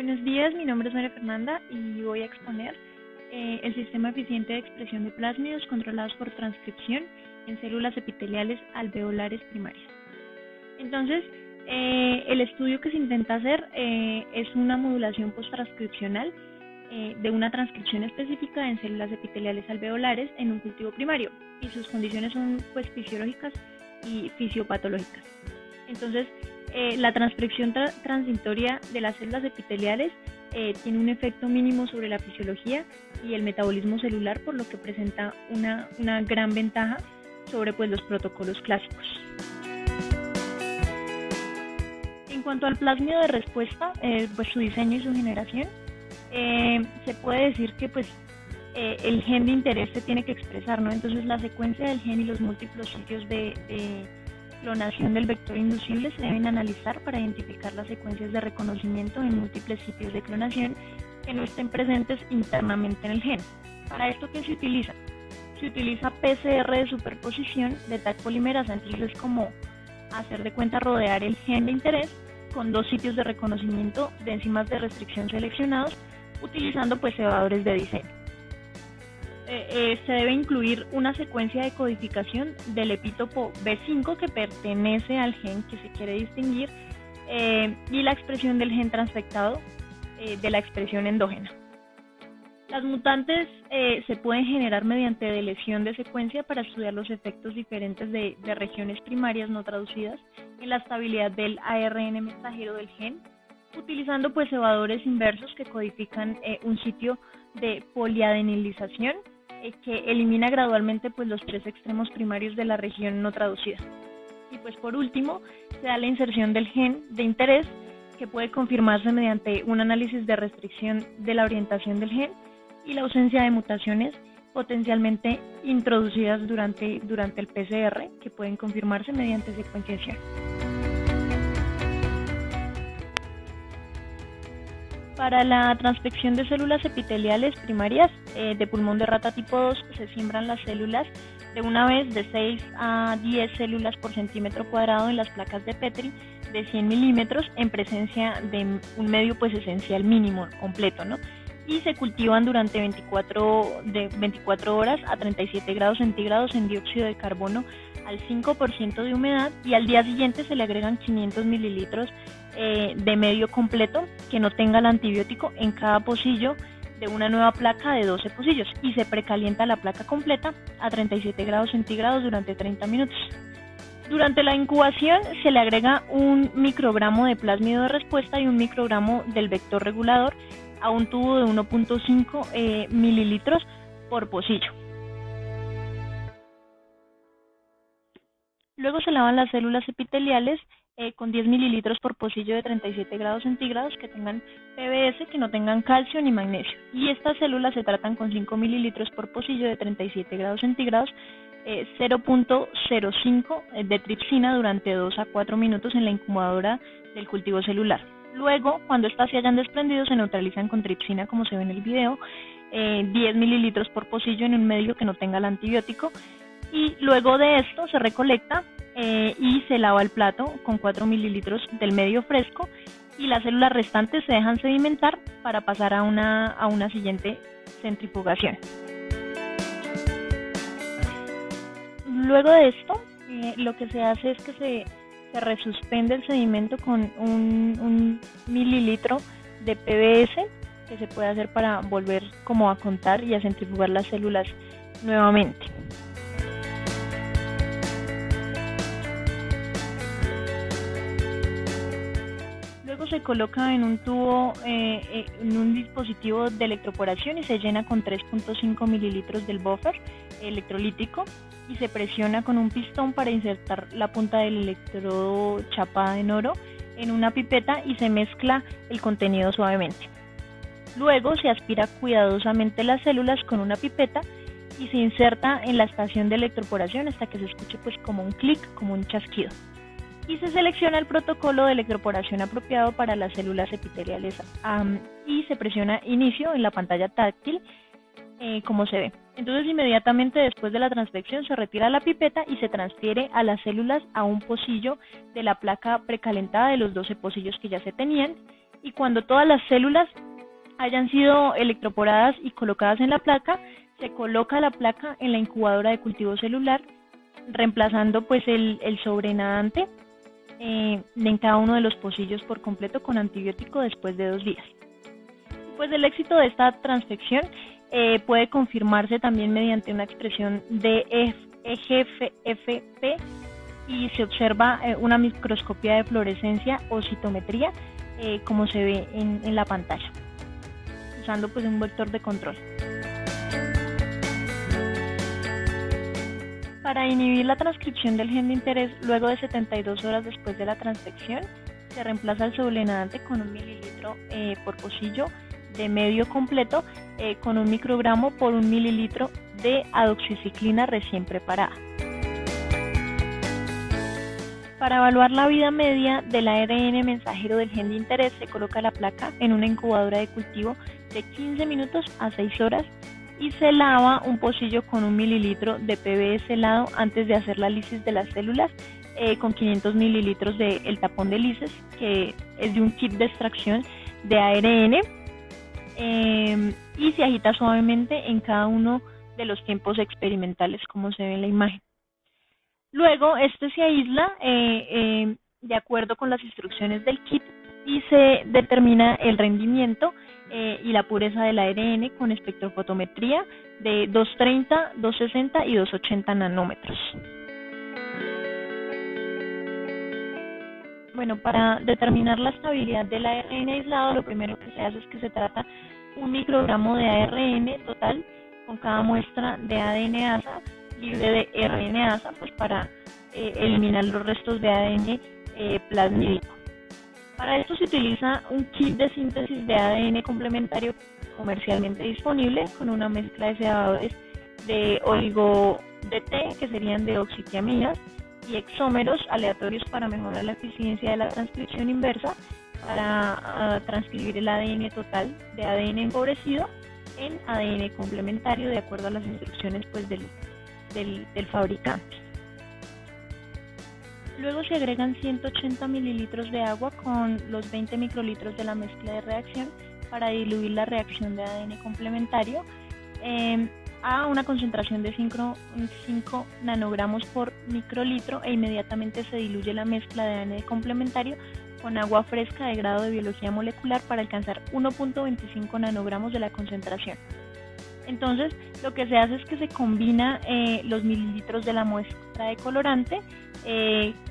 Buenos días, mi nombre es María Fernanda y voy a exponer el sistema eficiente de expresión de plásmidos controlados por transcripción en células epiteliales alveolares primarias. Entonces, el estudio que se intenta hacer es una modulación posttranscripcional de una transcripción específica en células epiteliales alveolares en un cultivo primario, y sus condiciones son fisiológicas y fisiopatológicas. Entonces, la transcripción transitoria de las células epiteliales tiene un efecto mínimo sobre la fisiología y el metabolismo celular, por lo que presenta una gran ventaja sobre los protocolos clásicos. En cuanto al plásmido de respuesta, su diseño y su generación, se puede decir que el gen de interés se tiene que expresar, ¿no? Entonces la secuencia del gen y los múltiples sitios de clonación del vector inducible se deben analizar para identificar las secuencias de reconocimiento en múltiples sitios de clonación que no estén presentes internamente en el gen. ¿Para esto qué se utiliza? Se utiliza PCR de superposición de Taq polimerasa. Entonces es como hacer de cuenta rodear el gen de interés con dos sitios de reconocimiento de enzimas de restricción seleccionados utilizando cebadores de diseño. Se debe incluir una secuencia de codificación del epítopo B5 que pertenece al gen que se quiere distinguir y la expresión del gen transfectado de la expresión endógena. Las mutantes se pueden generar mediante deleción de secuencia para estudiar los efectos diferentes de regiones primarias no traducidas en la estabilidad del ARN mensajero del gen, utilizando cebadores inversos que codifican un sitio de poliadenilización que elimina gradualmente los tres extremos primarios de la región no traducida. Y por último, se da la inserción del gen de interés, que puede confirmarse mediante un análisis de restricción de la orientación del gen y la ausencia de mutaciones potencialmente introducidas durante el PCR, que pueden confirmarse mediante secuenciación. Para la transfección de células epiteliales primarias de pulmón de rata tipo 2 se siembran las células de una vez de 6 a 10 células por centímetro cuadrado en las placas de Petri de 100 milímetros en presencia de un medio esencial mínimo completo, ¿no? Y se cultivan durante 24 horas a 37 grados centígrados en dióxido de carbono al 5% de humedad, y al día siguiente se le agregan 500 mililitros de medio completo que no tenga el antibiótico en cada pocillo de una nueva placa de 12 pocillos, y se precalienta la placa completa a 37 grados centígrados durante 30 minutos. Durante la incubación se le agrega un microgramo de plásmido de respuesta y un microgramo del vector regulador a un tubo de 1.5 mililitros por pocillo. Luego se lavan las células epiteliales con 10 mililitros por pocillo de 37 grados centígrados que tengan PBS, que no tengan calcio ni magnesio. Y estas células se tratan con 5 mililitros por pocillo de 37 grados centígrados, 0.05 de tripsina durante 2 a 4 minutos en la incubadora del cultivo celular. Luego, cuando estas se hayan desprendido, se neutralizan con tripsina, como se ve en el video, 10 mililitros por pocillo en un medio que no tenga el antibiótico. Y luego de esto se recolecta y se lava el plato con 4 mililitros del medio fresco, y las células restantes se dejan sedimentar para pasar a una siguiente centrifugación. Luego de esto, lo que se hace es que se resuspende el sedimento con un mililitro de PBS, que se puede hacer para volver a contar y a centrifugar las células nuevamente. Luego se coloca en un tubo, en un dispositivo de electroporación, y se llena con 3.5 mililitros del buffer electrolítico, y se presiona con un pistón para insertar la punta del electrodo chapada en oro en una pipeta y se mezcla el contenido suavemente. Luego se aspira cuidadosamente las células con una pipeta y se inserta en la estación de electroporación hasta que se escuche como un clic, como un chasquido. Y se selecciona el protocolo de electroporación apropiado para las células epiteliales y se presiona inicio en la pantalla táctil, como se ve. Entonces, inmediatamente después de la transfección se retira la pipeta y se transfiere a las células a un pocillo de la placa precalentada de los 12 pocillos que ya se tenían, y cuando todas las células hayan sido electroporadas y colocadas en la placa, se coloca la placa en la incubadora de cultivo celular, reemplazando pues el sobrenadante en cada uno de los pocillos por completo con antibiótico después de 2 días. Pues el éxito de esta transfección puede confirmarse también mediante una expresión de EGFP y se observa una microscopía de fluorescencia o citometría como se ve en la pantalla, usando pues un vector de control. Para inhibir la transcripción del gen de interés luego de 72 horas después de la transfección, se reemplaza el sobrenadante con 1 mililitro por pocillo de medio completo con 1 microgramo por 1 mililitro de adoxiciclina recién preparada. Para evaluar la vida media del ARN mensajero del gen de interés, se coloca la placa en una incubadora de cultivo de 15 minutos a 6 horas y se lava un pocillo con 1 mililitro de PBS helado antes de hacer la lisis de las células con 500 mililitros del tapón de lisis, que es de un kit de extracción de ARN, y se agita suavemente en cada uno de los tiempos experimentales, como se ve en la imagen. Luego, este se aísla de acuerdo con las instrucciones del kit y se determina el rendimiento y la pureza del ARN con espectrofotometría de 230, 260 y 280 nanómetros. Bueno, para determinar la estabilidad del ARN aislado, lo primero que se hace es que se trata 1 microgramo de ARN total con cada muestra de ADN-ASA libre de RNasa, pues para eliminar los restos de ADN plasmídico. Para esto se utiliza un kit de síntesis de ADN complementario comercialmente disponible con una mezcla de cebadores de oligo-DT, que serían deoxitiaminas, y exómeros aleatorios para mejorar la eficiencia de la transcripción inversa para transcribir el ADN total de ADN empobrecido en ADN complementario de acuerdo a las instrucciones pues del fabricante. Luego se agregan 180 mililitros de agua con los 20 microlitros de la mezcla de reacción para diluir la reacción de ADN complementario a una concentración de 5 nanogramos por microlitro, e inmediatamente se diluye la mezcla de ADN complementario con agua fresca de grado de biología molecular para alcanzar 1.25 nanogramos de la concentración. Entonces, lo que se hace es que se combina los mililitros de la muestra de colorante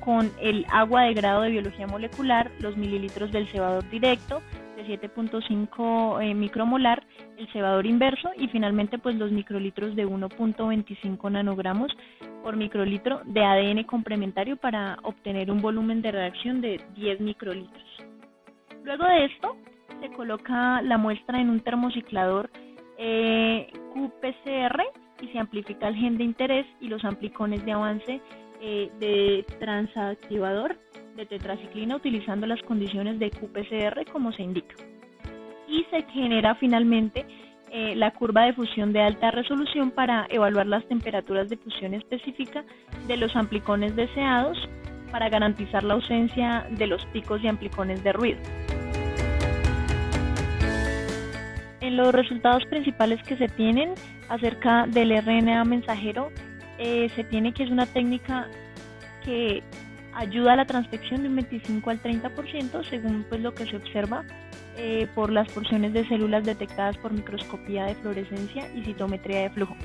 con el agua de grado de biología molecular, los mililitros del cebador directo de 7.5 micromolar, el cebador inverso y finalmente pues los microlitros de 1.25 nanogramos por microlitro de ADN complementario para obtener un volumen de reacción de 10 microlitros. Luego de esto, se coloca la muestra en un termociclador qPCR y se amplifica el gen de interés y los amplicones de avance de transactivador de tetraciclina utilizando las condiciones de qPCR como se indica. Y se genera finalmente la curva de fusión de alta resolución para evaluar las temperaturas de fusión específica de los amplicones deseados para garantizar la ausencia de los picos y amplicones de ruido. En los resultados principales que se tienen acerca del RNA mensajero, se tiene que es una técnica que ayuda a la transfección de un 25 al 30% según pues lo que se observa por las porciones de células detectadas por microscopía de fluorescencia y citometría de flujo.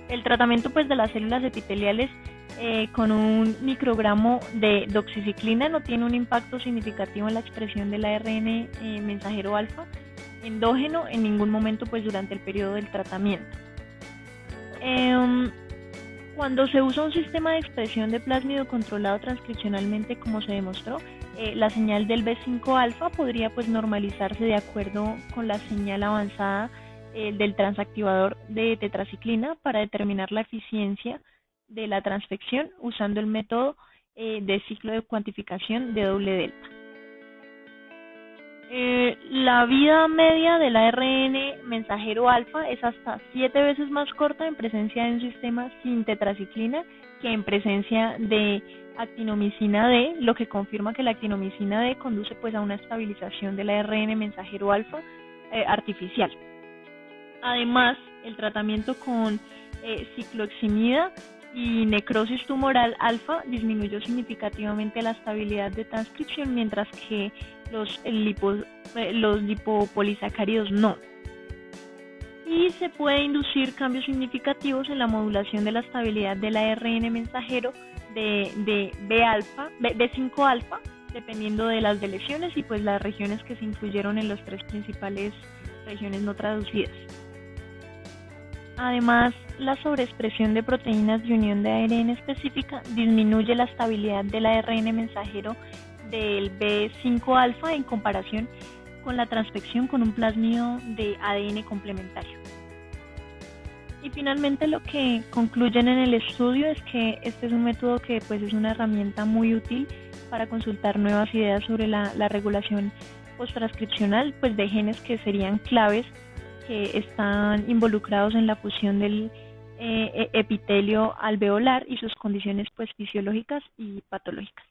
El tratamiento pues de las células epiteliales con un microgramo de doxiciclina no tiene un impacto significativo en la expresión del ARN mensajero alfa endógeno en ningún momento pues durante el periodo del tratamiento. Cuando se usa un sistema de expresión de plásmido controlado transcripcionalmente, como se demostró, la señal del B5-alfa podría pues normalizarse de acuerdo con la señal avanzada del transactivador de tetraciclina para determinar la eficiencia de la transfección usando el método de ciclo de cuantificación de doble delta. La vida media del ARN mensajero alfa es hasta 7 veces más corta en presencia de un sistema sin tetraciclina que en presencia de actinomicina D, lo que confirma que la actinomicina D conduce pues a una estabilización del ARN mensajero alfa artificial. Además, el tratamiento con cicloximida y necrosis tumoral alfa disminuyó significativamente la estabilidad de transcripción, mientras que los lipopolisacáridos no. Y se puede inducir cambios significativos en la modulación de la estabilidad del ARN mensajero de B5 alfa, dependiendo de las deleciones y pues las regiones que se incluyeron en las 3 principales regiones no traducidas. Además, la sobreexpresión de proteínas de unión de ARN específica disminuye la estabilidad del ARN mensajero del B5 alfa en comparación con la transfección con un plásmido de ADN complementario. Y finalmente lo que concluyen en el estudio es que este es un método que pues es una herramienta muy útil para consultar nuevas ideas sobre la regulación posttranscripcional pues de genes que serían claves que están involucrados en la fusión del epitelio alveolar y sus condiciones pues fisiológicas y patológicas.